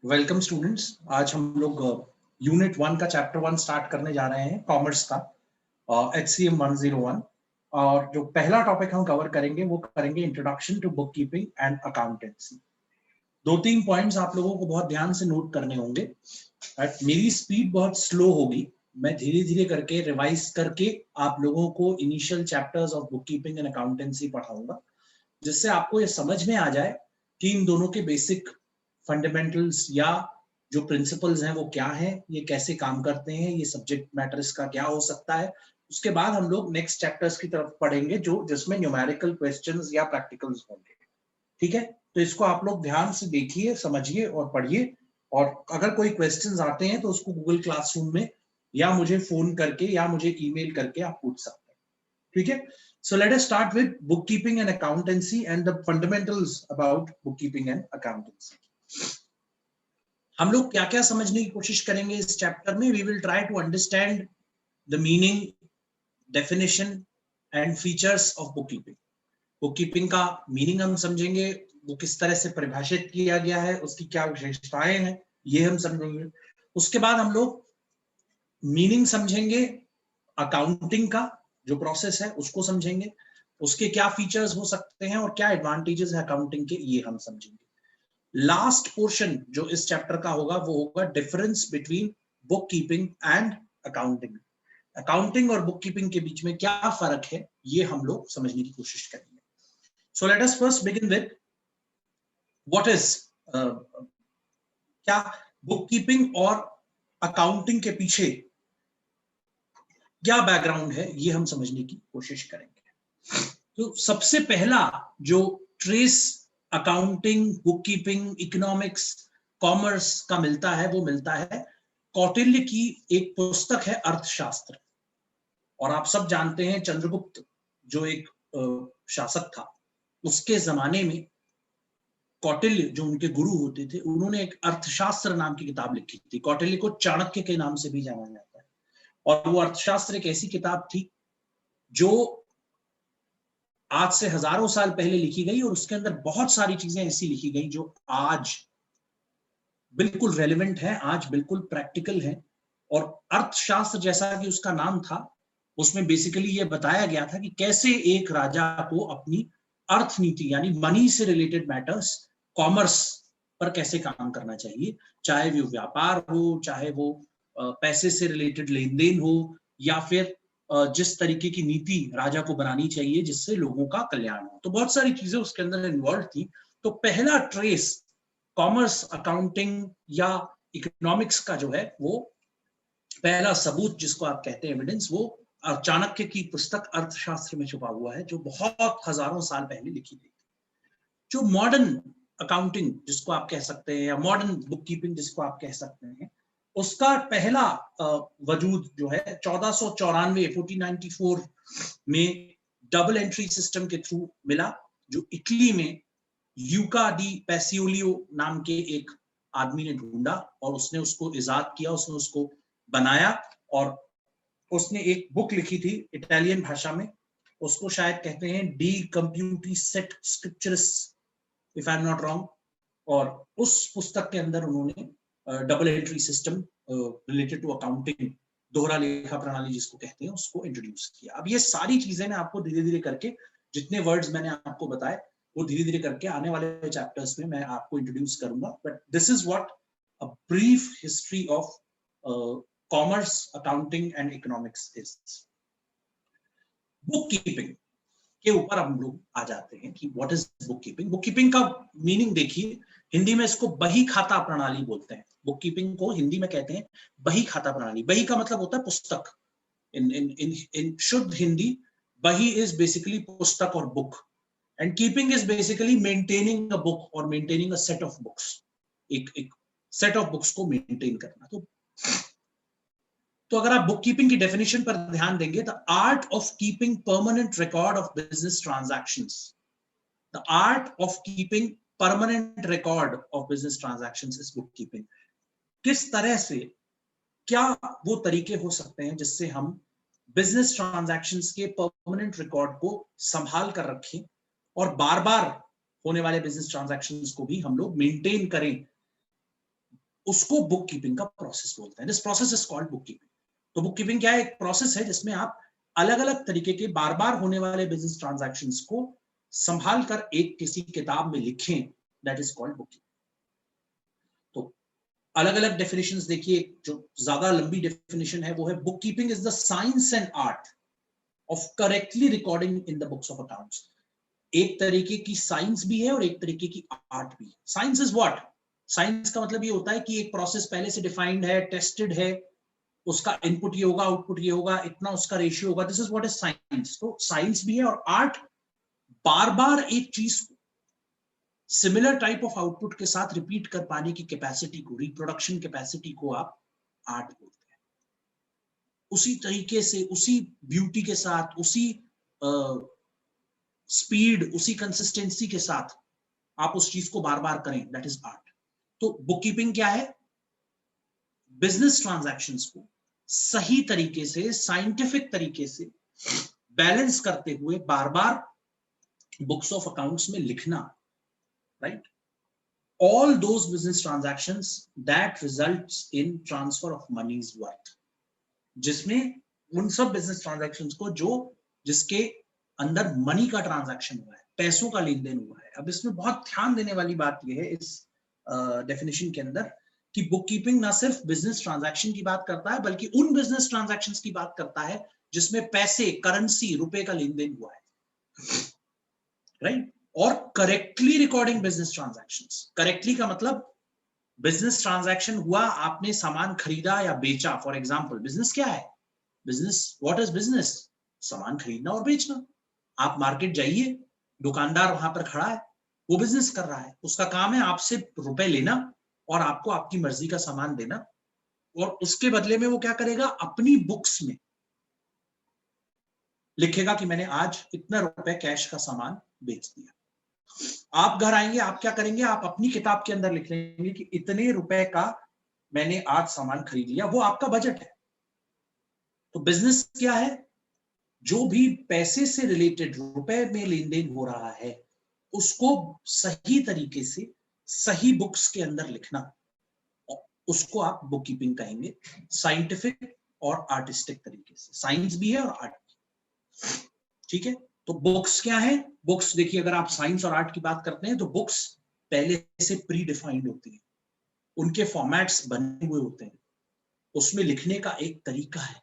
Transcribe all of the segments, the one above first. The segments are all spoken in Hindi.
Welcome students. आज हम लोग यूनिट 1 का चैप्टर 1 स्टार्ट करने जा रहे हैं, कॉमर्स का HCM 101। और जो पहला टॉपिक हम कवर करेंगे वो करेंगे introduction to book keeping and accountancy. 2-3 points आप लोगों को बहुत ध्यान से नोट करने होंगे। मेरी स्पीड बहुत स्लो होगी, मैं धीरे धीरे करके रिवाइज करके आप लोगों को initial chapters of book keeping and accountancy पढ़ाऊंगा, जिससे आपको ये समझ में आ जाए कि इन दोनों के बेसिक फंडामेंटल्स या जो प्रिंसिपल्स हैं वो क्या हैं, ये कैसे काम करते हैं, ये सब्जेक्ट मैटर इसका क्या हो सकता है। उसके बाद हम लोग नेक्स्ट चैप्टर्स की तरफ पढ़ेंगे जो जिसमें न्यूमेरिकल क्वेश्चंस या प्रैक्टिकल्स होंगे। ठीक है, तो इसको आप लोग ध्यान से देखिए, समझिए और पढ़िए। और अगर कोई क्वेश्चंस आते हैं तो उसको गूगल क्लासरूम में या मुझे फोन करके या मुझे ईमेल करके आप पूछ सकते हैं। ठीक है, so let us start with bookkeeping and accountancy and the fundamentals about bookkeeping and accountancy. हम लोग क्या क्या समझने की कोशिश करेंगे इस चैप्टर में? We will try to understand the meaning, definition and features of bookkeeping. bookkeeping का मीनिंग हम समझेंगे, वो किस तरह से परिभाषित किया गया है, उसकी क्या विशेषताएं हैं, ये हम समझेंगे। उसके बाद हम लोग मीनिंग समझेंगे, अकाउंटिंग का जो प्रोसेस है उसको समझेंगे, उसके क्या फीचर्स हो सकते हैं और क्या एडवांटेजेस है अकाउंटिंग के, ये हम समझेंगे। लास्ट पोर्शन जो इस चैप्टर का होगा वो होगा difference between book keeping and accounting. Accounting और बुक कीपिंग के बीच में क्या फर्क है, ये हम लोग समझने की कोशिश करेंगे। So let us first begin with what is, क्या बुक कीपिंग और अकाउंटिंग के पीछे क्या बैकग्राउंड है, ये हम समझने की कोशिश करेंगे। तो सबसे पहला जो trace accounting, book keeping, economics, commerce का मिलता है वो मिलता है कौटिल्य की एक पुस्तक है अर्थशास्त्र। और आप सब जानते हैं चंद्रगुप्त जो एक शासक था, उसके जमाने में कौटिल्य जो उनके गुरु होते थे, उन्होंने एक अर्थशास्त्र नाम की किताब लिखी थी। कौटिल्य को चाणक्य के नाम से भी जाना जाता है। और वो अर्थशास्त्र एक ऐसी किताब थी जो आज से हजारों साल पहले लिखी गई, और उसके अंदर बहुत सारी चीजें ऐसी लिखी गई जो आज बिल्कुल रेलेवेंट है, आज बिल्कुल प्रैक्टिकल है। और अर्थशास्त्र जैसा कि उसका नाम था, उसमें बेसिकली ये बताया गया था कि कैसे एक राजा को अपनी अर्थनीति यानी मनी से रिलेटेड मैटर्स, कॉमर्स पर कैसे काम करना चाहिए, चाहे वो व्यापार हो, चाहे वो पैसे से रिलेटेड लेन देन हो, या फिर जिस तरीके की नीति राजा को बनानी चाहिए जिससे लोगों का कल्याण हो। तो बहुत सारी चीजें उसके अंदर इन्वॉल्व थी। तो पहला ट्रेस कॉमर्स, अकाउंटिंग या इकोनॉमिक्स का जो है, वो पहला सबूत जिसको आप कहते हैं एविडेंस, वो चाणक्य की पुस्तक अर्थशास्त्र में छुपा हुआ है, जो बहुत हजारों साल पहले लिखी गई। जो मॉडर्न अकाउंटिंग जिसको आप कह सकते हैं, या मॉडर्न बुक कीपिंग जिसको आप कह सकते हैं, उसका पहला वजूद जो है 1494 में डबल एंट्री सिस्टम के थ्रू मिला, जो इटली में ल्यूका डी पैसियोलियो नाम के एक आदमी ने ढूंढा और उसने उसको इजाद किया, उसने उसको बनाया। और उसने एक बुक लिखी थी इटालियन भाषा में, उसको शायद कहते हैं डी कंप्यूटी सेट स्क्रिप्चरस, if I am not wrong. और उस पुस्तक के अंदर उन्होंने double entry system related to accounting, दोहरा लेखा प्रणाली जिसको कहते हैं, उसको इंट्रोड्यूस किया। अब ये सारी चीजें मैं आपको धीरे धीरे करके, जितने वर्ड्स मैंने आपको बताए वो धीरे धीरे करके आने वाले चैप्टर्स में मैं आपको इंट्रोड्यूस करूंगा। But this is what a brief history of commerce, accounting and economics is. Book keeping के ऊपर हम लोग आ जाते हैं कि what is book keeping. Book keeping का मीनिंग देखिए, हिंदी में इसको बही खाता प्रणाली बोलते हैं। बुक कीपिंग को हिंदी में कहते हैं बही खाता प्रणाली। बही का मतलब होता है पुस्तक। इन शुद्ध हिंदी, बही इज बेसिकली पुस्तक और book, and keeping is basically maintaining a book और maintaining a set of books. एक सेट ऑफ बुक्स को मेंटेन करना। तो अगर आप बुक कीपिंग की डेफिनेशन पर ध्यान देंगे, the art of keeping permanent record of business transactions, the art of keeping permanent record of business transactions is book keeping. किस तरह से, क्या वो तरीके हो सकते हैं जिससे हम बिजनेस ट्रांजैक्शंस के परमानेंट रिकॉर्ड को संभाल कर रखें और बार बार होने वाले बिजनेस ट्रांजैक्शंस को भी हम लोग मेंटेन करें उसको बुक कीपिंग का प्रोसेस बोलते हैं। This process is called book keeping. तो बुक कीपिंग क्या है? एक प्रोसेस है जिसमें आप अलग अलग तरीके के बार बार होने वाले बिजनेस ट्रांजैक्शंस को संभाल कर एक किसी किताब में लिखें, that is called book keeping. तो अलग अलग डेफिनेशंस देखिए, जो ज्यादा लंबी डेफिनेशन है वो है book keeping is the science and art of correctly recording in the books of accounts. एक तरीके की साइंस भी है और एक तरीके की आर्ट भी है। Science is what? साइंस का मतलब ये होता है कि एक प्रोसेस पहले से डिफाइंड है, टेस्टेड है, उसका इनपुट ये होगा, आउटपुट ये होगा, इतना उसका रेशियो होगा, this is what is science. तो साइंस भी है। और आर्ट, बार बार एक चीज को सिमिलर टाइप ऑफ आउटपुट के साथ रिपीट कर पाने की कैपेसिटी को, रिप्रोडक्शन कैपेसिटी को आप आर्ट बोलते हैं। उसी तरीके से, उसी ब्यूटी के साथ, उसी स्पीड, उसी कंसिस्टेंसी के साथ आप उस चीज को बार बार करें, दैट इज आर्ट। तो बुक कीपिंग क्या है? बिजनेस ट्रांजैक्शंस को सही तरीके से, साइंटिफिक तरीके से बैलेंस करते हुए बार बार बुक्स ऑफ अकाउंट्स में लिखना, right? All those business transactions that results in transfer of money's worth, जिसमें उन सब बिजनेस ट्रांजैक्शंस को जिसके अंदर मनी का ट्रांजैक्शन हुआ है, पैसों का लेन देन हुआ है। अब इसमें बहुत ध्यान देने वाली बात यह है इस डेफिनेशन के अंदर कि बुक कीपिंग ना सिर्फ बिजनेस ट्रांजैक्शन की बात करता है, बल्कि उन बिजनेस ट्रांजैक्शंस की बात करता है जिसमें पैसे, करेंसी, रुपए का लेन देन हुआ है, राइट? और correctly recording business transactions. Correctly का मतलब बिजनेस ट्रांजैक्शन हुआ, आपने सामान खरीदा या बेचा। फॉर एग्जांपल, बिजनेस क्या है? Business, what is business? सामान खरीदना और बेचना। आप मार्केट जाइए, दुकानदार वहां पर खड़ा है, वो बिजनेस कर रहा है, उसका काम है आपसे रुपए लेना और आपको आपकी मर्जी का सामान देना, और उसके बदले में वो क्या करेगा? अपनी बुक्स में लिखेगा कि मैंने आज इतना रुपए कैश का सामान बेच दिया। आप घर आएंगे, आप क्या करेंगे? आप अपनी किताब के अंदर लिख लेंगे कि इतने रुपए का मैंने आज सामान खरीद लिया। वो आपका बजट है। तो बिजनेस क्या है? जो भी पैसे से रिलेटेड, रुपए में लेन देन हो रहा है, उसको सही तरीके से सही बुक्स के अंदर लिखना, उसको आप बुक कीपिंग कहेंगे, साइंटिफिक और आर्टिस्टिक तरीके से। साइंस भी है और आर्ट भी, ठीक है? तो बुक्स क्या है? बुक्स देखिए, अगर आप साइंस और आर्ट की बात करते हैं तो बुक्स पहले से प्री डिफाइंड होती है, उनके फॉर्मेट्स बने हुए होते हैं, उसमें लिखने का एक तरीका है,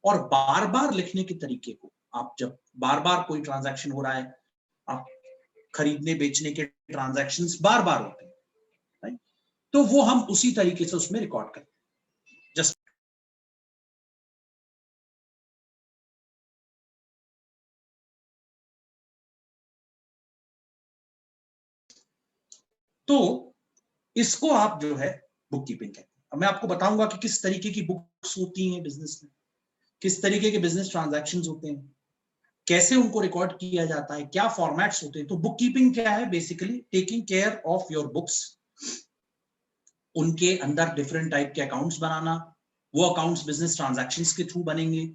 और बार बार लिखने के तरीके को आप, जब बार बार कोई ट्रांजैक्शन हो रहा है, आप खरीदने बेचने के ट्रांजैक्शंस बार बार होते हैं, राइट? तो वो हम उसी तरीके से उसमें रिकॉर्ड करते हैं। जस्ट तो इसको आप जो है बुक कीपिंग कहते हैं। अब मैं आपको बताऊंगा कि किस तरीके की बुक्स होती हैं बिजनेस में, किस तरीके के बिजनेस ट्रांजैक्शंस होते हैं, कैसे उनको रिकॉर्ड किया जाता है, क्या फॉर्मेट्स होते हैं। तो बुक कीपिंग क्या है? Basically taking care of your books, उनके अंदर डिफरेंट टाइप के अकाउंट्स बनाना, वो अकाउंट्स बिजनेस ट्रांजैक्शंस के थ्रू बनेंगे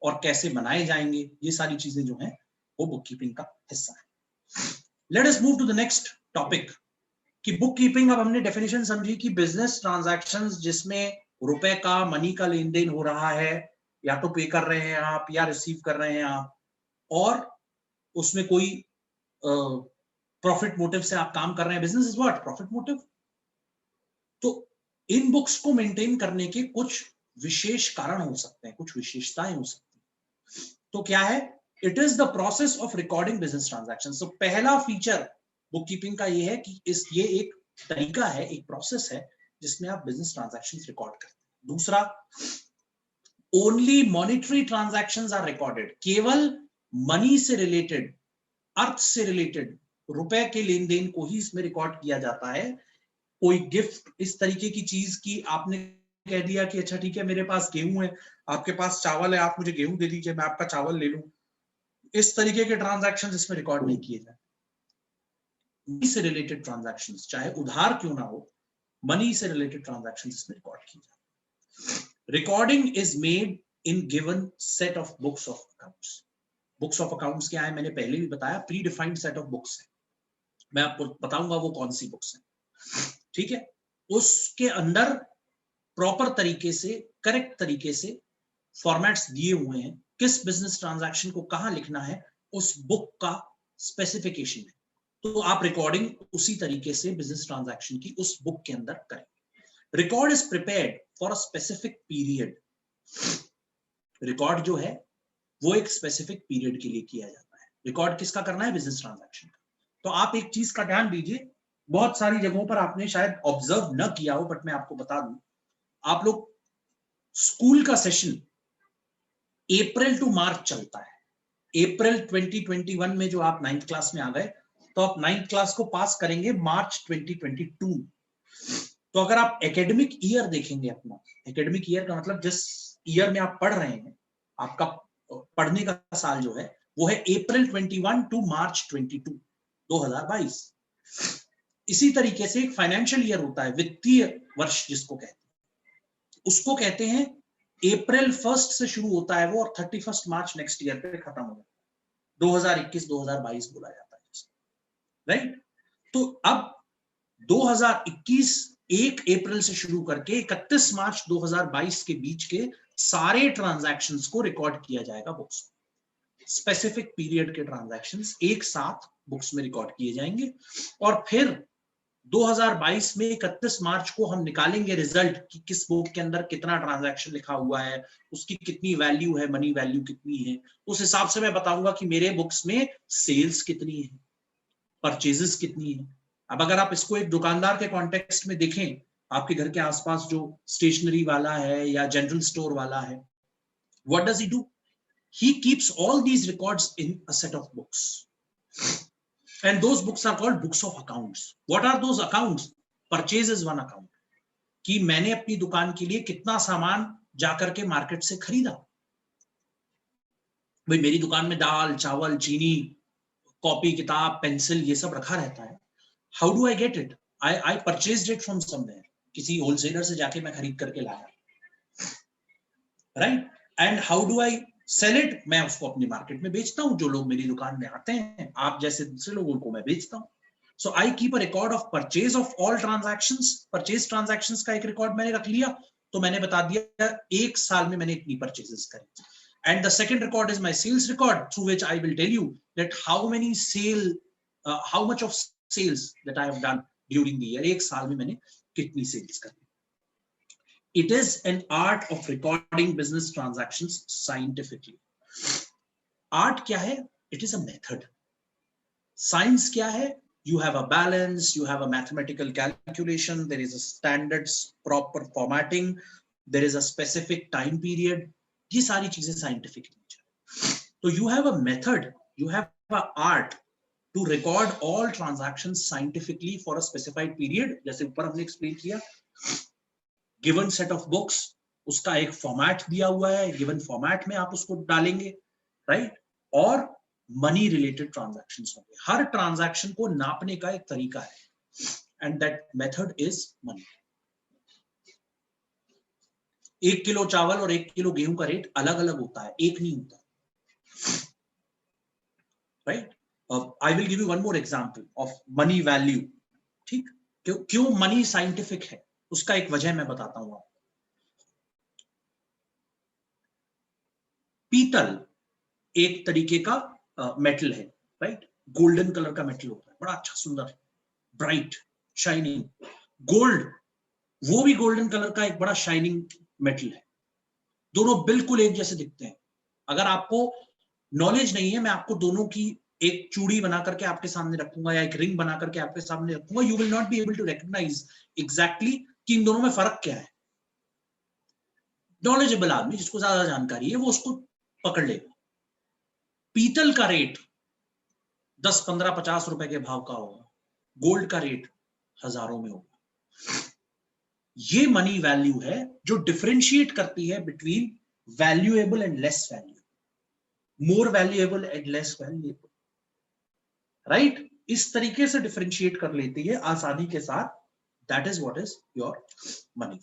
और कैसे बनाए जाएंगे, ये सारी चीजें जो हैं वो बुक कीपिंग का हिस्सा है। Let us move to the next topic कि बुक कीपिंग। अब हमने डेफिनेशन समझी कि बिजनेस ट्रांजैक्शंस जिसमें रुपए का, मनी का लेन देन हो रहा है, या तो पे कर रहे हैं आप या रिसीव कर रहे हैं आप, और उसमें कोई प्रॉफिट मोटिव से आप काम कर रहे हैं। Business is what? Profit motive. तो इन बुक्स को मेंटेन करने के कुछ विशेष कारण हो सकते हैं, कुछ विशेषताएं हो सकती हैं। तो क्या है? It is the process of recording business transaction. तो पहला फीचर बुक कीपिंग का ये है कि ये एक तरीका है, एक प्रोसेस है जिसमें आप बिजनेस ट्रांजैक्शन रिकॉर्ड करते हैं। दूसरा, only monetary transactions are recorded. केवल मनी से रिलेटेड, अर्थ से रिलेटेड, रुपए के लेन देन को ही इसमें रिकॉर्ड किया जाता है। कोई गिफ्ट, इस तरीके की चीज की आपने कह दिया कि अच्छा ठीक है, मेरे पास गेहूं है, आपके पास चावल है, आप मुझे गेहूं दे दीजिए, मैं आपका चावल ले लूं, इस तरीके के ट्रांजैक्शंस इसमें रिकॉर्ड नहीं किए जाते। मनी से रिलेटेड ट्रांजैक्शंस, चाहे उधार क्यों ना हो, मनी से रिलेटेड ट्रांजैक्शंस इसमें रिकॉर्ड किए जाते। Recording is made in given set of books of accounts. Books of accounts क्या है? मैंने पहले भी बताया, pre defined set of books है। मैं आपको बताऊंगा वो कौन सी बुक्स है, ठीक है? उसके अंदर प्रॉपर तरीके से, करेक्ट तरीके से फॉर्मेट्स दिए हुए हैं, किस बिजनेस ट्रांजैक्शन को कहां लिखना है, उस बुक का स्पेसिफिकेशन है। तो आप रिकॉर्डिंग उसी तरीके से बिजनेस ट्रांजैक्शन की उस बुक के अंदर करें। Record is prepared for a specific period. Record जो है वो एक स्पेसिफिक पीरियड के लिए किया जाता है। रिकॉर्ड किसका करना है? बिजनेस ट्रांजैक्शन का। तो आप एक चीज का ध्यान दीजिए, बहुत सारी जगहों पर आपने शायद ऑब्जर्व न किया हो, बट मैं आपको बता दूं, आप लोग स्कूल का सेशन अप्रैल टू मार्च चलता है। अप्रैल 2021 में जो आप 9th क्लास में आ गए, तो आप 9th क्लास को पास करेंगे मार्च 2022। तो अगर आप एकेडमिक ईयर देखेंगे अपना, एकेडमिक ईयर का मतलब जिस ईयर में आप पढ़ रहे हैं, आपका पढ़ने का साल जो है वो है अप्रैल 21 टू मार्च 22, 2022। इसी तरीके से एक फाइनेंशियल ईयर होता है, वित्तीय वर्ष जिसको कहते हैं, उसको कहते हैं अप्रैल 1 से शुरू होता है वो और 31 मार्च नेक्स्ट ईयर पे खत्म हो जाता है, 2021-2022 बोला जाता है, राइट। तो अब 2021 1 अप्रैल से शुरू करके 31 मार्च 2022 के बीच के सारे ट्रांजैक्शंस को रिकॉर्ड किया जाएगा बुक्स। स्पेसिफिक पीरियड के ट्रांजैक्शंस एक साथ बुक्स में रिकॉर्ड किए जाएंगे और फिर 2022 में 31 मार्च को हम निकालेंगे रिजल्ट कि किस बुक के अंदर कितना ट्रांजैक्शन लिखा हुआ है, उसकी कितनी वैल्यू है, मनी वैल्यू कितनी है। उस हिसाब से मैं बताऊंगा कि मेरे बुक्स में सेल्स कितनी है, परचेजेस कितनी है। अब अगर आप इसको एक दुकानदार के कॉन्टेक्स्ट में देखें, आपके घर के आसपास जो स्टेशनरी वाला है या जनरल स्टोर वाला है, what does he do? He keeps all these records in a set of books, and those books are called books of accounts. What are those accounts? Purchase is one account, कि मैंने अपनी दुकान के लिए कितना सामान जाकर के मार्केट से खरीदा। भाई मेरी दुकान में दाल, चावल, चीनी, कॉपी, किताब, पेंसिल, ये सब रखा रहता है। How do I get it? I purchased it from somewhere. किसी होलसेलर से जाके मैं खरीद करके लाया, right. And how do I sell it? मैं उसको अपनी मार्केट में बेचता हूं, जो लोग मेरी दुकान में आते हैं, आप जैसे दूसरे लोगों को मैं बेचता हूं। So I keep a record of purchase of all transactions. Purchase transactions का एक रिकॉर्ड मैंने रख लिया, तो मैंने बता दिया एक साल में मैंने इतनी परचेजेस करी। And the second record is my sales record, through which I will tell you that how many sale, how much of sales that I have done during the year. एक साल में मैंने कितनी सेल्स करी। It is an art of recording business transactions scientifically. Art क्या है? It is a method. Science क्या है? You have a balance, you have a mathematical calculation, there is a standards, proper formatting, there is a specific time period. ये सारी चीजें scientific nature. So you have a method, you have an art to record all transactions scientifically for a specified period. जैसे ऊपर हमने explain किया, गिवन सेट ऑफ बुक्स, उसका एक फॉर्मेट दिया हुआ है, गिवन फॉर्मेट में आप उसको डालेंगे, राइट। और मनी रिलेटेड ट्रांजैक्शंस होंगे। हर ट्रांजैक्शन को नापने का एक तरीका है and that method is money. 1 kilo चावल और 1 किलो गेहूं का रेट अलग अलग होता है, एक नहीं होता, right. I will give you one more example of money value. ठीक, क्यों मनी साइंटिफिक है उसका एक वजह मैं बताता हूं आपको। पीतल एक तरीके का मेटल है, राइट। गोल्डन कलर का मेटल होता है, बड़ा अच्छा सुंदर, ब्राइट, शाइनिंग। गोल्ड, वो भी गोल्डन कलर का एक बड़ा शाइनिंग मेटल है। दोनों बिल्कुल एक जैसे दिखते हैं। अगर आपको नॉलेज नहीं है, मैं आपको दोनों की एक चूड़ी बना करके आपके सामने रखूंगा या एक रिंग बना करके आपके सामने रखूंगा, you will not be able to recognise exactly कि इन दोनों में फर्क क्या है। नॉलेजेबल आदमी जिसको ज्यादा जानकारी है वो उसको पकड़ लेगा। पीतल का रेट 10, 15, 50 रुपए के भाव का होगा, गोल्ड का रेट हजारों में होगा। ये मनी वैल्यू है जो डिफरेंशिएट करती है between valuable and less value, more valuable and less valuable, right. इस तरीके से डिफरेंशिएट कर लेती है आसानी के साथ। That is what is your money.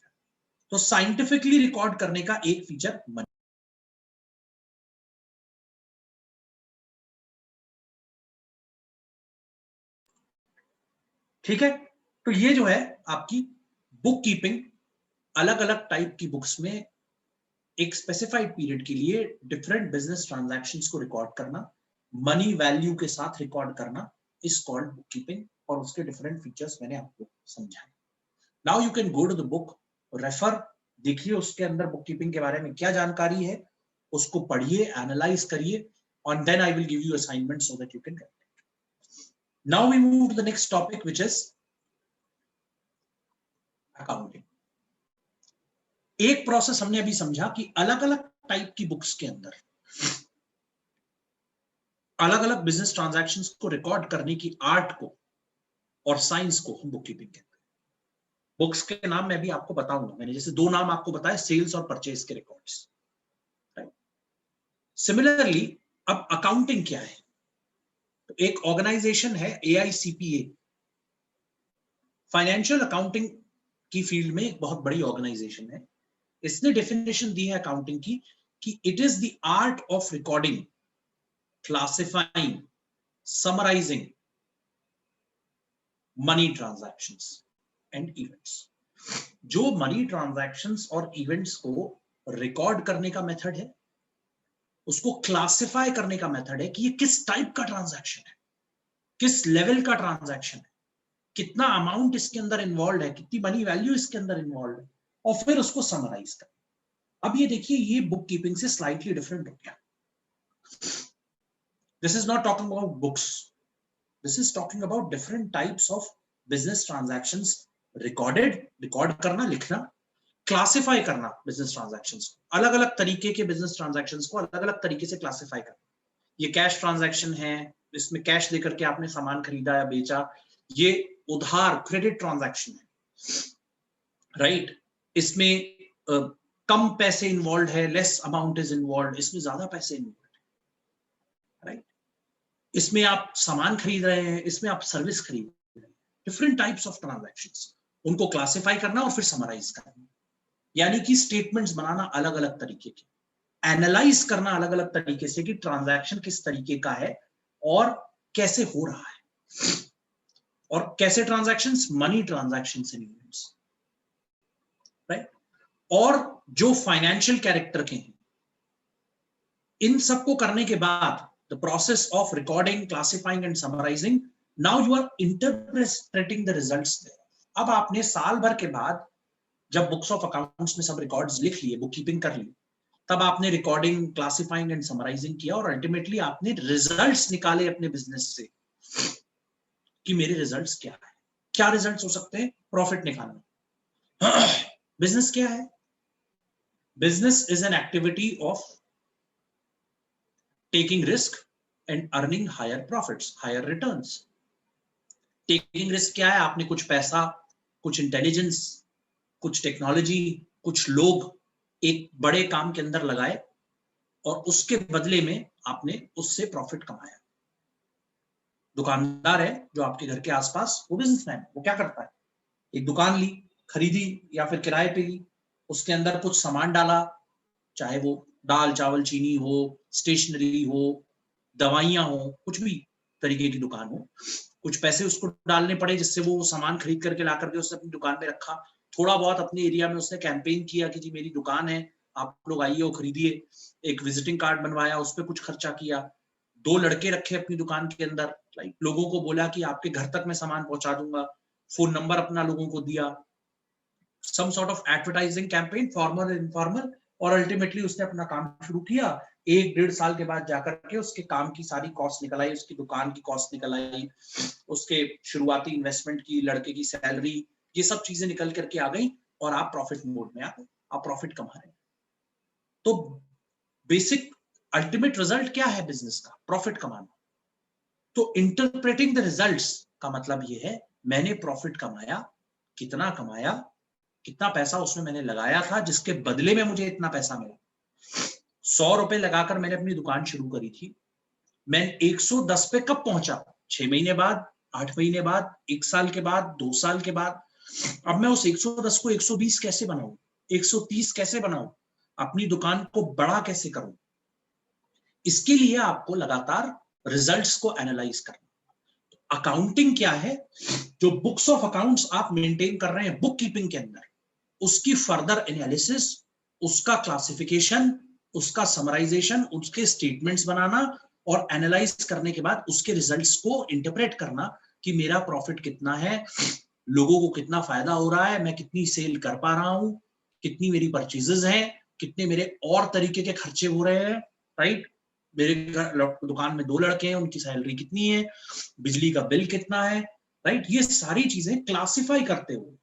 तो साइंटिफिकली रिकॉर्ड करने का एक फीचर मनी। ठीक है, तो ये जो है आपकी बुक कीपिंग अलग अलग टाइप की बुक्स में एक स्पेसिफाइड पीरियड के लिए डिफरेंट बिजनेस ट्रांजैक्शंस को रिकॉर्ड करना, मनी वैल्यू के साथ रिकॉर्ड करना इज कॉल्ड बुक कीपिंग, और उसके डिफरेंट फीचर्स मैंने आपको समझाए। Now you can go to the book, refer, देखिए उसके अंदर बुक कीपिंग के बारे में क्या जानकारी है, उसको पढ़िए, एनालाइज करिए, and then I will give you assignments so that you can write it. Now we move to the next topic, which is accounting. एक प्रोसेस हमने अभी समझा कि अलग अलग टाइप की बुक्स के अंदर अलग अलग बिजनेस ट्रांजैक्शंस को रिकॉर्ड करने की आर्ट को और साइंस को हम बुक कीपिंग कहते हैं। बुक्स के नाम मैं भी आपको बताऊंगा, मैंने जैसे दो नाम आपको बताए, सेल्स और परचेज के रिकॉर्ड्स। सिमिलरली अब अकाउंटिंग क्या है? तो एक ऑर्गेनाइजेशन है AICPA, फाइनेंशियल अकाउंटिंग की फील्ड में एक बहुत बड़ी ऑर्गेनाइजेशन है। इसने डेफिनेशन दी है अकाउंटिंग की कि it is the art of recording, classifying, summarising money transactions and events. जो मनी ट्रांजैक्शंस और इवेंट्स को रिकॉर्ड करने का मेथड है, उसको क्लासिफाई करने का मेथड है कि ये किस टाइप का ट्रांजैक्शन है, किस लेवल का ट्रांजैक्शन है, कितना अमाउंट इसके अंदर इन्वॉल्व है, कितनी मनी वैल्यू इसके अंदर इन्वॉल्व है, और फिर उसको समराइज कर। अब ये देखिए, ये बुक कीपिंग से स्लाइटली डिफरेंट हो गया। This is not talking about books, this is talking about different types of business transactions recorded, record करना, लिखना, क्लासिफाई करना बिजनेस ट्रांजैक्शंस को, अलग अलग तरीके के बिजनेस ट्रांजैक्शंस को अलग अलग तरीके से क्लासिफाई करना। ये कैश ट्रांजैक्शन है, इसमें कैश देकर के आपने सामान खरीदा या बेचा, ये उधार क्रेडिट ट्रांजैक्शन है, राइट? इसमें कम पैसे इन्वॉल्व है, लेस अमाउंट इज इन्वॉल्व, इसमें ज्यादा पैसे इन्वॉल्व है, राइट? इसमें आप सामान खरीद रहे हैं, इसमें आप सर्विस खरीद रहे हैं। डिफरेंट टाइप्स ऑफ ट्रांजैक्शंस, उनको क्लासिफाई करना और फिर समराइज करना, यानी कि स्टेटमेंट्स बनाना अलग अलग तरीके के, एनालाइज करना अलग अलग तरीके से कि ट्रांजैक्शन किस तरीके का है और कैसे हो रहा है, और कैसे transactions, money transactions and events, right? और जो फाइनेंशियल कैरेक्टर के हैं, इन सबको करने के बाद the process of recording, classifying and summarising, now you are interpreting the results there. अब आपने साल भर के बाद जब बुक्स ऑफ अकाउंट्स में सब रिकॉर्ड्स लिख लिए, बुक कीपिंग कर ली, तब आपने रिकॉर्डिंग, क्लासिफाइंग एंड समराइजिंग किया और अल्टीमेटली आपने रिजल्ट्स निकाले अपने बिजनेस से कि मेरे रिजल्ट्स क्या है। क्या रिजल्ट्स हो सकते हैं? प्रॉफिट निकालना। बिजनेस क्या है? Business is an activity of taking risk and earning higher profits, higher returns. Taking risk क्या है? आपने कुछ पैसा, कुछ इंटेलिजेंस, कुछ टेक्नोलॉजी, कुछ लोग एक बड़े काम के अंदर लगाए और उसके बदले में आपने उससे प्रॉफिट कमाया। दुकानदार है जो आपके घर के आसपास, वो बिजनेसमैन, वो क्या करता है? एक दुकान ली, खरीदी या फिर किराए पे ली, उसके अंदर कुछ सामान डाला, चाहे वो दाल, चावल, चीनी हो, स्टेशनरी हो, दवाइयां हो, कुछ भी तरीके की दुकान हो, कुछ पैसे उसको डालने पड़े जिससे वो सामान खरीद करके ला करके उसने अपनी दुकान पे रखा। थोड़ा बहुत अपने एरिया में उसने कैंपेन किया कि जी मेरी दुकान है, आप लोग आइए और खरीदिए। एक विजिटिंग कार्ड बनवाया, उस पर कुछ खर्चा किया। 2 लड़के रखे अपनी दुकान के अंदर, लोगों को बोला कि आपके घर तक मैं सामान पहुंचा दूंगा, फोन नंबर अपना लोगों को दिया, some sort of advertising campaign, formal informal, और अल्टीमेटली उसने अपना काम शुरू किया। 1-1.5 साल के बाद जाकर के उसके काम की सारी कॉस्ट निकल आई, उसकी दुकान की कॉस्ट निकल आई, उसके शुरुआती इन्वेस्टमेंट की, लड़के की सैलरी, ये सब चीजें निकल करके आ गई और आप प्रॉफिट मोड में आ गए, आप प्रॉफिट कमा रहे हैं। तो बेसिक अल्टीमेट रिजल्ट क्या है बिजनेस का? प्रॉफिट कमाना। तो इंटरप्रेटिंग द रिजल्ट्स का मतलब ये है, मैंने प्रॉफिट कमाया, कितना कमाया, कितना पैसा उसमें मैंने लगाया था जिसके बदले में मुझे इतना पैसा मिला। 100 रुपए लगाकर मैंने अपनी दुकान शुरू करी थी, मैं 110 पे कब पहुंचा? 6 महीने बाद, 8 महीने बाद, 1 साल के बाद, 2 साल के बाद। अब मैं उस 110 को 120 कैसे बनाऊं, 130 कैसे बनाऊं, अपनी दुकान को बड़ा कैसे करूं? इसके लिए आपको लगातार रिजल्ट्स को एनालाइज करना। अकाउंटिंग क्या है? जो बुक्स ऑफ अकाउंट्स आप मेंटेन कर रहे हैं बुक कीपिंग के अंदर, उसकी फर्दर एनालिसिस, उसका क्लासिफिकेशन, उसका समराइजेशन, उसके स्टेटमेंट्स बनाना और एनालाइज करने के बाद उसके रिजल्ट्स को इंटरप्रेट करना कि मेरा प्रॉफिट कितना है, लोगों को कितना फायदा हो रहा है, मैं कितनी सेल कर पा रहा हूं, कितनी मेरी परचेजेस हैं, कितने मेरे और तरीके के खर्चे हो रहे हैं, राइट? मेरे दुकान में 2 लड़के हैं, उनकी सैलरी कितनी है, बिजली का बिल कितना है, राइट? ये सारी चीजें क्लासिफाई करते हुए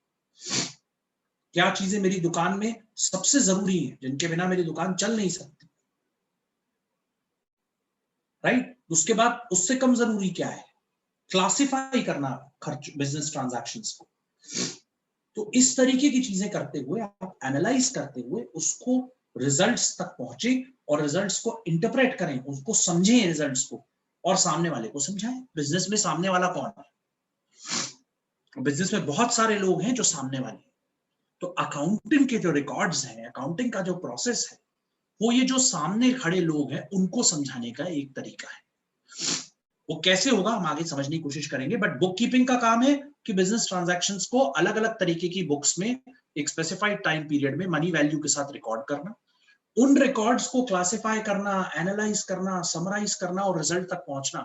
क्या चीजें मेरी दुकान में सबसे जरूरी है, जिनके बिना मेरी दुकान चल नहीं सकती, राइट? उसके बाद उससे कम जरूरी क्या है, क्लासिफाई करना खर्च बिजनेस ट्रांजैक्शंस को। तो इस तरीके की चीजें करते हुए आप एनालाइज करते हुए उसको रिजल्ट्स तक पहुंचे और रिजल्ट्स को इंटरप्रेट करें, उसको समझें रिजल्ट्स को और सामने वाले को समझाएं। बिजनेस में सामने वाला कौन है? बिजनेस में बहुत सारे लोग हैं जो सामने वाले हैं। तो अकाउंटिंग के जो रिकॉर्ड्स हैं, अकाउंटिंग का जो प्रोसेस है, वो ये जो सामने खड़े लोग हैं उनको समझाने का एक तरीका है। वो कैसे होगा हम आगे समझने की कोशिश करेंगे, बट बुक कीपिंग का काम है कि बिजनेस ट्रांजैक्शंस को अलग अलग तरीके की बुक्स में एक स्पेसिफाइड टाइम पीरियड में मनी वैल्यू के साथ रिकॉर्ड करना, उन रिकॉर्ड्स को क्लासिफाई करना, एनालाइज करना, समराइज करना और रिजल्ट तक पहुंचना।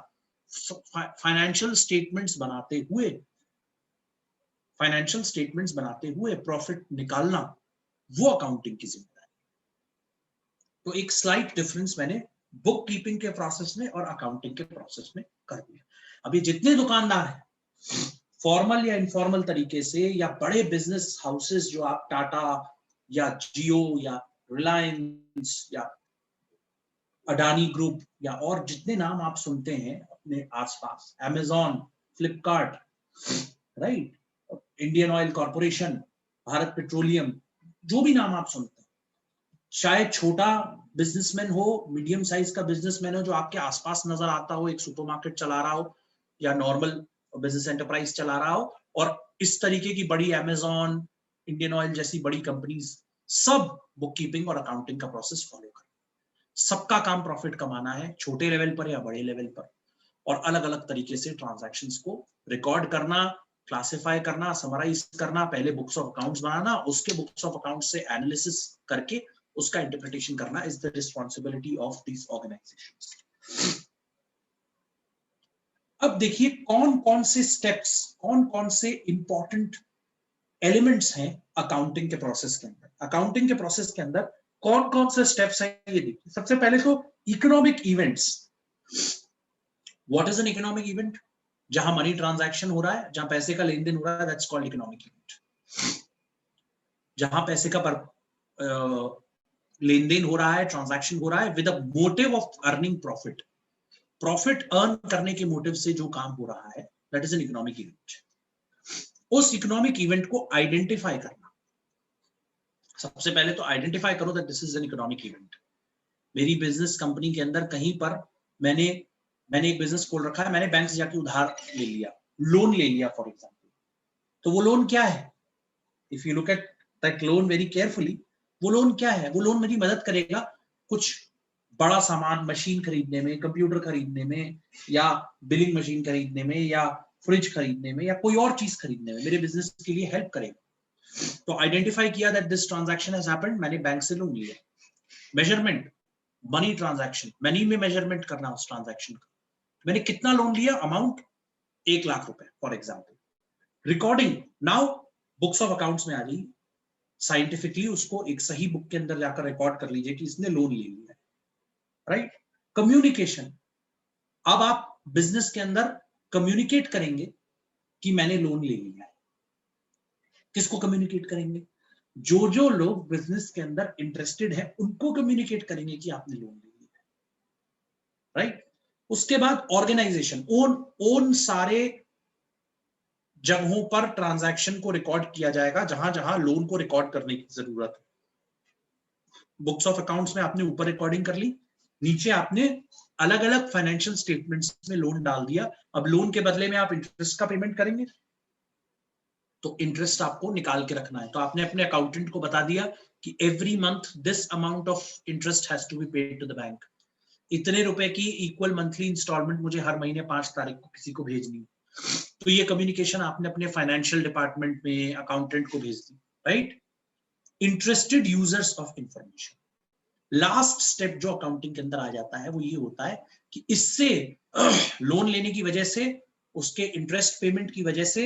फाइनेंशियल स्टेटमेंट्स बनाते हुए प्रॉफिट निकालना, वो अकाउंटिंग की जिम्मेदारी। तो एक स्लाइट डिफरेंस मैंने बुक कीपिंग के प्रोसेस में और अकाउंटिंग के प्रोसेस में कर दिया। अभी जितने दुकानदार हैं फॉर्मल या इनफॉर्मल तरीके से, या बड़े बिजनेस हाउसेस जो आप टाटा या जियो या रिलायंस या अडानी ग्रुप या और जितने नाम आप सुनते हैं अपने आसपास, Amazon, Flipkart, right, Indian oil corporation, Bharat petroleum, जो भी नाम आप सुनते हैं, शायद छोटा बिजनेसमैन हो, मीडियम साइज का बिजनेसमैन हो जो आपके आसपास नजर आता हो, एक सुपरमार्केट चला रहा हो या नॉर्मल बिजनेस एंटरप्राइज चला रहा हो, और इस तरीके की बड़ी अमेजॉन, इंडियन ऑयल जैसी बड़ी कंपनीज सब बुक कीपिंग और अकाउंटिंग का प्रोसेस फॉलो करें। सबका काम प्रॉफिट कमाना है, छोटे लेवल पर या बड़े लेवल पर, और अलग अलग तरीके से ट्रांजैक्शंस को रिकॉर्ड करना, क्लासिफाई करना, समराइज करना, पहले बुक्स ऑफ अकाउंट्स बनाना, उसके बुक्स ऑफ अकाउंट्स से एनालिसिस करके उसका इंटरप्रिटेशन करना is the responsibility of this organisations. अब देखिए कौन कौन से स्टेप्स, कौन कौन से इंपॉर्टेंट एलिमेंट्स हैं अकाउंटिंग के प्रोसेस के अंदर। अकाउंटिंग के प्रोसेस के अंदर कौन कौन से स्टेप्स हैं ये देखिए। सबसे पहले तो economic events. What is an economic event? जहां मनी ट्रांजैक्शन हो रहा है, जहां पैसे का लेन देन हो रहा है, दैट्स कॉल्ड इकोनॉमिक इवेंट। जहां पैसे का लेन देन हो रहा है, ट्रांजैक्शन हो रहा है with a motive of earning profit, profit earn करने के मोटिव से जो काम हो रहा है, that is an economic event. उस इकोनॉमिक इवेंट को आइडेंटिफाई करना। सबसे पहले तो आइडेंटिफाई करो that this is an economic event. मेरी बिजनेस कंपनी के अंदर कहीं पर मैंने एक बिजनेस खोल रखा है, मैंने बैंक से जाके उधार ले लिया, लोन ले लिया फॉर एग्जांपल, तो वो लोन क्या है? If you look at that loan very carefully, वो लोन क्या है? वो लोन मेरी मदद करेगा कुछ बड़ा सामान, मशीन खरीदने में, कंप्यूटर खरीदने में, या बिलिंग मशीन खरीदने में, या फ्रिज खरीदने में, या कोई और चीज खरीदने में मेरे बिजनेस के लिए हेल्प करेगा। तो आइडेंटिफाई किया that this transaction has happened, मैंने बैंक से लोन लिया। मेजरमेंट, मनी ट्रांजैक्शन, मनी में मेजरमेंट करना उस ट्रांजैक्शन का, मैंने कितना लोन लिया, अमाउंट 1 लाख रुपए for example. Recording, now books of accounts में आ गई, साइंटिफिकली उसको एक सही बुक के अंदर जाकर रिकॉर्ड कर लीजिए कि इसने लोन ले लिया है, राइट। कम्युनिकेशन, अब आप बिजनेस के अंदर कम्युनिकेट करेंगे कि मैंने लोन ले लिया है। किसको कम्युनिकेट करेंगे? जो लोग बिजनेस के अंदर इंटरेस्टेड है उनको कम्युनिकेट करेंगे कि आपने लोन ले लिया है, राइट। उसके बाद ऑर्गेनाइजेशन, ओन सारे जगहों पर ट्रांजैक्शन को रिकॉर्ड किया जाएगा जहां जहां लोन को रिकॉर्ड करने की जरूरत है। बुक्स ऑफ अकाउंट्स में आपने ऊपर रिकॉर्डिंग कर ली, नीचे आपने अलग अलग फाइनेंशियल स्टेटमेंट्स में लोन डाल दिया। अब लोन के बदले में आप इंटरेस्ट का पेमेंट करेंगे, तो इंटरेस्ट आपको निकाल के रखना है। तो आपने अपने अकाउंटेंट को बता दिया कि every month this amount of interest has to be paid to the bank. इतने रुपए की इक्वल मंथली इंस्टॉलमेंट मुझे हर महीने 5 तारीख को किसी को भेजनी है। तो ये कम्युनिकेशन आपने अपने फाइनेंशियल डिपार्टमेंट में अकाउंटेंट को भेज दी, right? Interested users of information, last step जो अकाउंटिंग के अंदर आ जाता है वो ये होता है कि इससे लोन लेने की वजह से, उसके इंटरेस्ट पेमेंट की वजह से,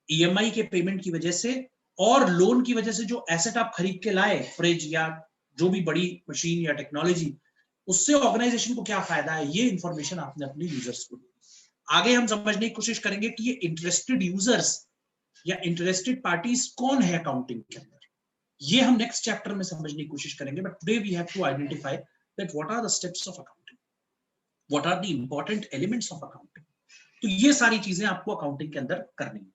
ईएमआई के पेमेंट की वजह से और लोन की वजह से जो एसेट आप खरीद के लाए, फ्रिज या जो भी बड़ी मशीन या टेक्नोलॉजी, उससे ऑर्गेनाइजेशन को क्या फायदा है, ये इंफॉर्मेशन आपने अपने यूजर्स को दी। आगे हम समझने की कोशिश करेंगे कि ये इंटरेस्टेड यूजर्स या इंटरेस्टेड पार्टीज कौन है अकाउंटिंग के अंदर, ये हम नेक्स्ट चैप्टर में समझने की कोशिश करेंगे। But today we have to identify that what are the steps of accounting, what are the important elements of accounting. तो ये सारी चीजें आपको अकाउंटिंग के अंदर करनी है।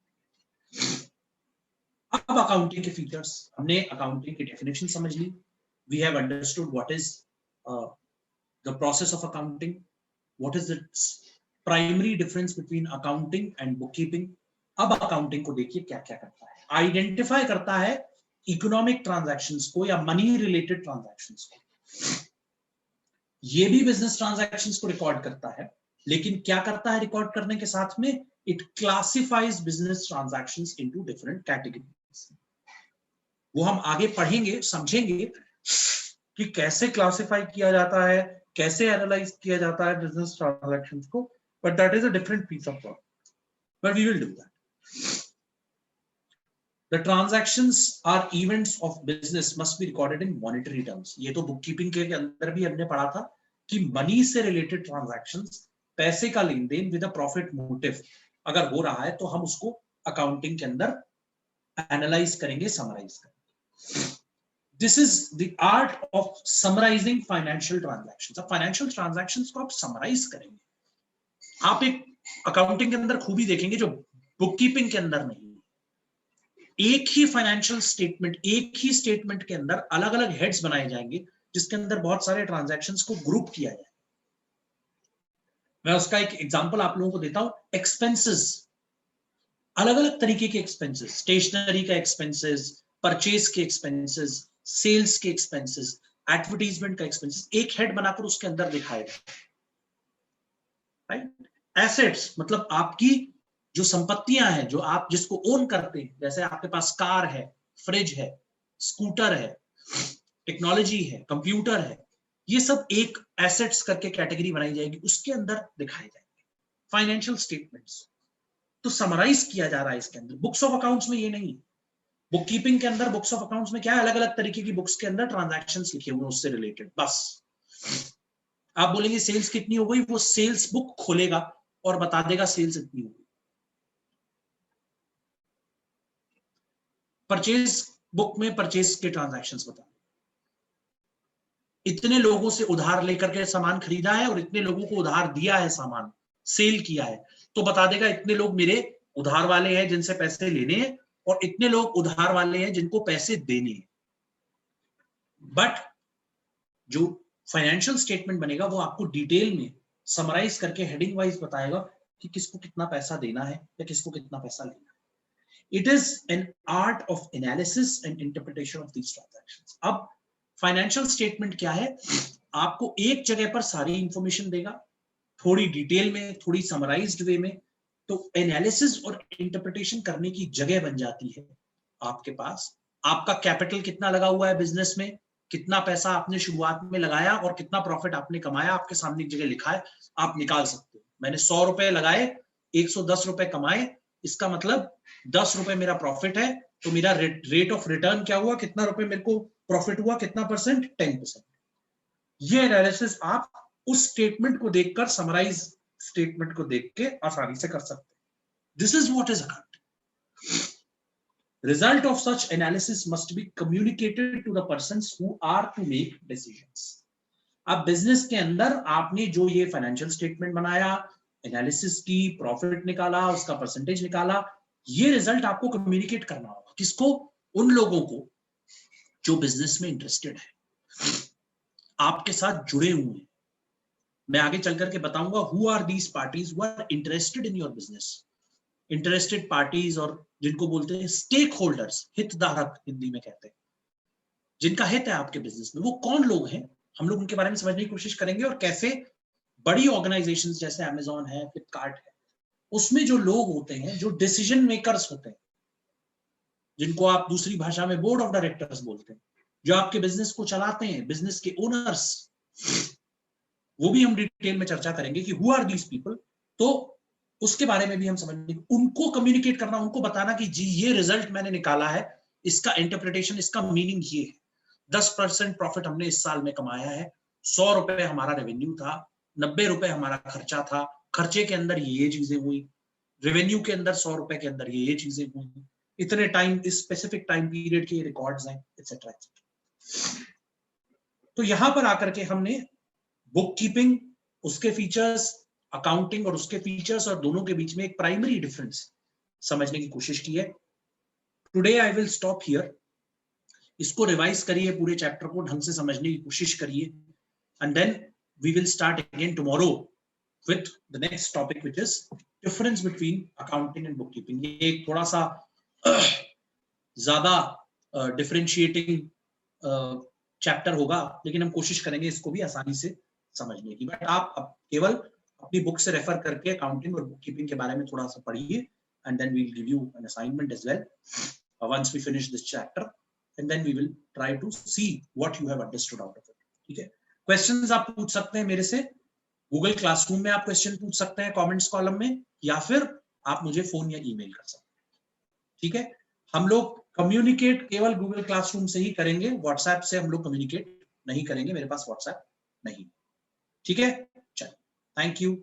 अब अकाउंटिंग के फीचर्स, हमने अकाउंटिंग की डेफिनेशन समझ ली, we have understood what is the process of accounting, what is the primary difference between accounting and book keeping. अब अकाउंटिंग को देखिए क्या क्या करता है, आइडेंटिफाई करता है इकोनॉमिक ट्रांजैक्शंस को या मनी रिलेटेड ट्रांजैक्शंस को। ये भी बिजनेस ट्रांजैक्शंस को रिकॉर्ड करता है, लेकिन क्या करता है रिकॉर्ड करने के साथ में, it classifies business transactions into different categories. वो हम आगे पढ़ेंगे, समझेंगे कि कैसे क्लासिफाई किया जाता है, कैसे एनालाइज किया जाता है बिजनेस ट्रांजैक्शंस को, but that is a different piece of work, but we will do that. The transactions or events of business must be recorded in monetary terms. ये तो बुक कीपिंग के अंदर भी हमने पढ़ा था कि मनी से रिलेटेड ट्रांजैक्शंस, पैसे का लेन देन विद अ प्रॉफिट मोटिव अगर हो रहा है तो हम उसको अकाउंटिंग के अंदर एनालाइज करेंगे, समराइज करेंगे। This is the art of summarising financial transactions. अब फाइनेंशियल ट्रांजैक्शंस को आप समराइज करेंगे। आप एक अकाउंटिंग के अंदर खूबी देखेंगे जो बुक कीपिंग के अंदर नहीं। एक ही फाइनेंशियल स्टेटमेंट, एक ही स्टेटमेंट के अंदर अलग अलग हेड्स बनाए जाएंगे जिसके अंदर बहुत सारे ट्रांजैक्शंस को ग्रुप किया जाए। मैं उसका एक एग्जांपल आप लोगों को देता हूं। एक्सपेंसेस, अलग अलग तरीके के एक्सपेंसेस, स्टेशनरी का एक्सपेंसेस, परचेज के एक्सपेंसेस, सेल्स के एक्सपेंसेस, एडवर्टाइजमेंट का एक्सपेंसेस, एक हेड बनाकर उसके अंदर दिखाए गए, राइट? एसेट्स मतलब आपकी जो संपत्तियां हैं, जो आप जिसको ओन करते हैं, जैसे आपके पास कार है, फ्रिज है, स्कूटर है, टेक्नोलॉजी है, कंप्यूटर है, ये सब एक एसेट्स करके कैटेगरी बनाई जाएगी, उसके अंदर दिखाए जाएंगे फाइनेंशियल स्टेटमेंट्स। तो समराइज किया जा रहा है इसके अंदर। बुक्स ऑफ अकाउंट्स में ये नहीं। बुक कीपिंग के अंदर, बुक्स ऑफ अकाउंट्स में क्या है, अलग अलग तरीके की बुक्स के अंदर ट्रांजैक्शंस लिखे हुए उससे रिलेटेड। बस आप बोलेंगे सेल्स कितनी हो गई, वो सेल्स बुक खोलेगा और बता देगा सेल्स इतनी हो गई। परचेज बुक में परचेज के ट्रांजैक्शंस बता, इतने लोगों से उधार लेकर के सामान खरीदा है और इतने लोगों को उधार दिया है, सामान सेल किया है, तो बता देगा इतने लोग मेरे उधार वाले हैं जिनसे पैसे लेने हैं और इतने लोग उधार वाले हैं जिनको पैसे देने हैं। बट जो फाइनेंशियल स्टेटमेंट बनेगा वो आपको डिटेल में समराइज करके हेडिंग वाइज बताएगा कि किसको कितना पैसा देना है या किसको कितना पैसा लेना है। It is an art of analysis and interpretation of these transactions. अब फाइनेंशियल स्टेटमेंट क्या है, आपको एक जगह पर सारी इंफॉर्मेशन देगा, थोड़ी डिटेल में, थोड़ी समराइज्ड वे में। तो एनालिसिस और इंटरप्रिटेशन करने की जगह बन जाती है आपके पास। आपका कैपिटल कितना लगा हुआ है बिजनेस में, कितना पैसा आपने शुरुआत में लगाया और कितना प्रॉफिट आपने कमाया, आपके सामने एक जगह लिखा है, आप निकाल सकते हो। मैंने 100 रुपए लगाए, 110 रुपए कमाए, इसका मतलब 10 रुपए मेरा प्रॉफिट है, तो मेरा रेट ऑफ रिटर्न क्या हुआ, कितना रुपए मेरे को प्रॉफिट हुआ, कितना परसेंट, 10%। ये एनालिसिस आप उस स्टेटमेंट को देखकर, समराइज स्टेटमेंट को देख के आसानी से कर सकते हैं। This is what is accounting. Result of such analysis must be communicated to the persons who are to make decisions. अब बिजनेस के अंदर आपने जो ये फाइनेंशियल स्टेटमेंट बनाया, एनालिसिस की, प्रॉफिट निकाला, उसका परसेंटेज निकाला, ये रिजल्ट आपको कम्युनिकेट करना होगा। किसको? उन लोगों को जो बिजनेस में इंटरेस्टेड है, आपके साथ जुड़े हुए हैं। मैं आगे चल करके बताऊंगा who are these parties who are interested in your business. Interested parties और जिनको बोलते हैं स्टेक होल्डर्स, हितधारक हिंदी में कहते हैं, जिनका हित है आपके बिजनेस में, वो कौन लोग हैं, हम लोग उनके बारे में समझने की कोशिश करेंगे। और कैसे बड़ी ऑर्गेनाइजेशंस जैसे अमेज़न है, फ्लिपकार्ट है, उसमें जो लोग होते हैं, जो डिसीजन मेकर्स होते हैं, जिनको आप दूसरी भाषा में बोर्ड ऑफ डायरेक्टर्स बोलते हैं, जो आपके बिजनेस को चलाते हैं, बिजनेस के ओनर्स, वो भी हम डिटेल में चर्चा करेंगे कि हु आर दीज पीपल। तो उसके बारे में भी हम समझेंगे, उनको कम्युनिकेट करना, उनको बताना कि जी ये रिजल्ट मैंने निकाला है, इसका इंटरप्रिटेशन, इसका मीनिंग ये है, 10% प्रॉफिट हमने इस साल में कमाया है, 100 रुपए हमारा रेवेन्यू था, 90 रुपए हमारा खर्चा था, खर्चे के अंदर ये चीजें हुई, रेवेन्यू के अंदर 100 रुपए के अंदर ये चीजें हुई, इतने टाइम, इस स्पेसिफिक टाइम पीरियड के रिकॉर्ड्स हैं, एक्सेट्रा एक्सेट्रा। तो यहां पर आकर के हमने बुक कीपिंग, उसके फीचर्स, अकाउंटिंग और उसके फीचर्स, और दोनों के बीच में एक प्राइमरी डिफरेंस समझने की कोशिश की है। Today I will stop here. इसको रिवाइज करिए, पूरे चैप्टर को ढंग से समझने की कोशिश करिए, and then we will start again tomorrow with the next topic which is difference between accounting and book keeping. ये एक थोड़ा सा ज्यादा डिफरेंशिएटिंग चैप्टर होगा, लेकिन हम कोशिश करेंगे इसको भी आसानी से समझने की। बट आप केवल अपनी बुक से रेफर करके अकाउंटिंग और बुक कीपिंग के बारे में थोड़ा सा पढ़िए, and then we will give you an assignment as well once we finish this chapter, and then we will try to see what you have understood out of it. ठीक है, क्वेश्चंस आप पूछ सकते हैं मेरे से, गूगल क्लासरूम में आप क्वेश्चन पूछ सकते हैं कमेंट्स कॉलम में, या फिर आप मुझे फोन या ईमेल कर सकते हैं। ठीक है, हम लोग कम्युनिकेट केवल गूगल क्लासरूम से ही करेंगे, व्हाट्सएप से हम लोग कम्युनिकेट नहीं करेंगे, मेरे पास व्हाट्सएप नहीं। ठीक है, चलो, थैंक यू।